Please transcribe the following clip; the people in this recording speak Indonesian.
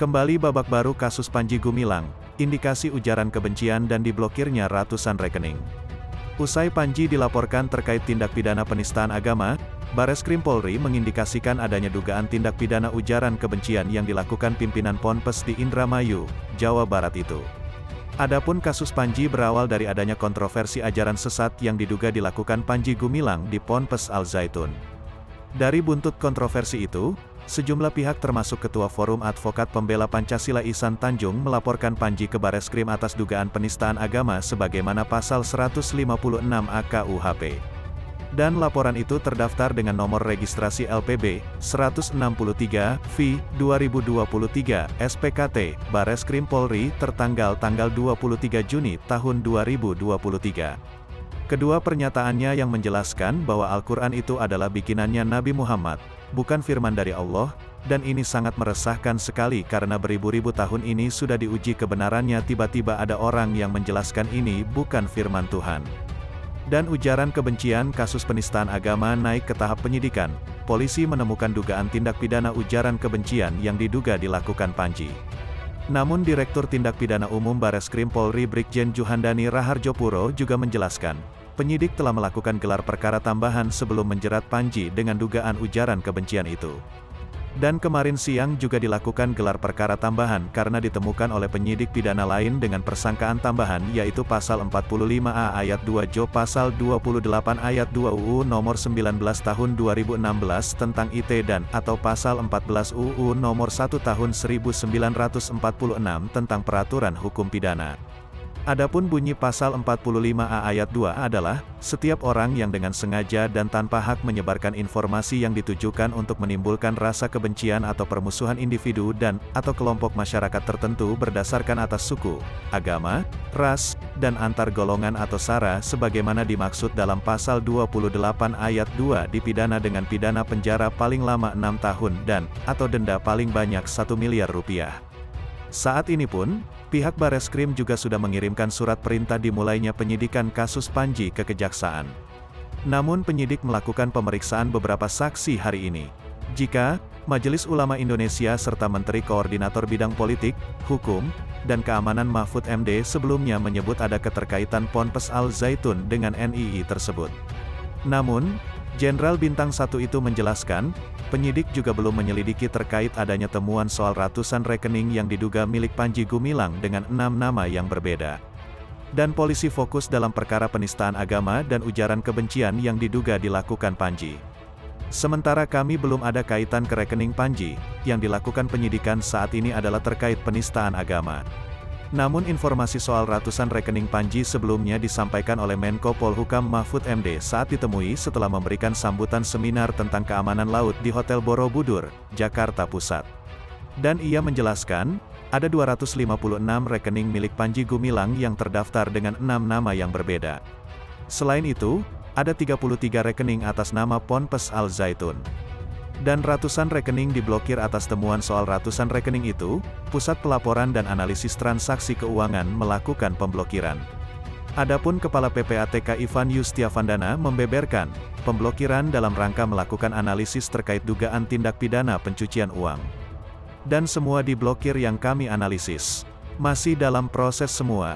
Kembali babak baru kasus Panji Gumilang, indikasi ujaran kebencian dan diblokirnya ratusan rekening. Usai Panji dilaporkan terkait tindak pidana penistaan agama, Bareskrim Polri mengindikasikan adanya dugaan tindak pidana ujaran kebencian yang dilakukan pimpinan Ponpes di Indramayu, Jawa Barat itu. Adapun kasus Panji berawal dari adanya kontroversi ajaran sesat yang diduga dilakukan Panji Gumilang di Ponpes Al Zaitun. Dari buntut kontroversi itu, sejumlah pihak termasuk Ketua Forum Advokat Pembela Pancasila Ihsan Tanjung melaporkan Panji ke Bareskrim atas dugaan penistaan agama sebagaimana pasal 156 AKUHP. Dan laporan itu terdaftar dengan nomor registrasi LPB 163 V/2023 SPKT Bareskrim Polri tertanggal 23 Juni tahun 2023. Kedua pernyataannya yang menjelaskan bahwa Al-Quran itu adalah bikinannya Nabi Muhammad, bukan firman dari Allah, dan ini sangat meresahkan sekali karena beribu-ribu tahun ini sudah diuji kebenarannya, tiba-tiba ada orang yang menjelaskan ini bukan firman Tuhan. Dan ujaran kebencian kasus penistaan agama naik ke tahap penyidikan, polisi menemukan dugaan tindak pidana ujaran kebencian yang diduga dilakukan Panji. Namun Direktur Tindak Pidana Umum Bareskrim Polri Brigjen Juhandani Raharjopuro juga menjelaskan, penyidik telah melakukan gelar perkara tambahan sebelum menjerat Panji dengan dugaan ujaran kebencian itu. Dan kemarin siang juga dilakukan gelar perkara tambahan karena ditemukan oleh penyidik pidana lain dengan persangkaan tambahan yaitu pasal 45A ayat 2 Jo pasal 28 ayat 2 UU nomor 19 tahun 2016 tentang IT dan atau pasal 14 UU nomor 1 tahun 1946 tentang peraturan hukum pidana. Adapun bunyi pasal 45A ayat 2 adalah, setiap orang yang dengan sengaja dan tanpa hak menyebarkan informasi yang ditujukan untuk menimbulkan rasa kebencian atau permusuhan individu dan, atau kelompok masyarakat tertentu berdasarkan atas suku, agama, ras, dan antar golongan atau sara sebagaimana dimaksud dalam pasal 28 ayat 2 dipidana dengan pidana penjara paling lama 6 tahun dan, atau denda paling banyak 1 miliar rupiah. Saat ini pun, pihak Bareskrim juga sudah mengirimkan surat perintah dimulainya penyidikan kasus Panji ke Kejaksaan. Namun penyidik melakukan pemeriksaan beberapa saksi hari ini. Jika Majelis Ulama Indonesia serta Menteri Koordinator Bidang Politik, Hukum, dan Keamanan Mahfud MD sebelumnya menyebut ada keterkaitan Ponpes Al Zaitun dengan NII tersebut. Namun, Jenderal Bintang 1 itu menjelaskan, penyidik juga belum menyelidiki terkait adanya temuan soal ratusan rekening yang diduga milik Panji Gumilang dengan 6 nama yang berbeda. Dan polisi fokus dalam perkara penistaan agama dan ujaran kebencian yang diduga dilakukan Panji. Sementara kami belum ada kaitan ke rekening Panji, yang dilakukan penyidikan saat ini adalah terkait penistaan agama. Namun informasi soal ratusan rekening Panji sebelumnya disampaikan oleh Menko Polhukam Mahfud MD saat ditemui setelah memberikan sambutan seminar tentang keamanan laut di Hotel Borobudur, Jakarta Pusat. Dan ia menjelaskan, ada 256 rekening milik Panji Gumilang yang terdaftar dengan 6 nama yang berbeda. Selain itu, ada 33 rekening atas nama Ponpes Al Zaitun. Dan ratusan rekening diblokir atas temuan soal ratusan rekening itu, Pusat Pelaporan dan Analisis Transaksi Keuangan melakukan pemblokiran. Adapun Kepala PPATK Ivan Yustiavandana membeberkan, pemblokiran dalam rangka melakukan analisis terkait dugaan tindak pidana pencucian uang. Dan semua diblokir yang kami analisis. Masih dalam proses semua.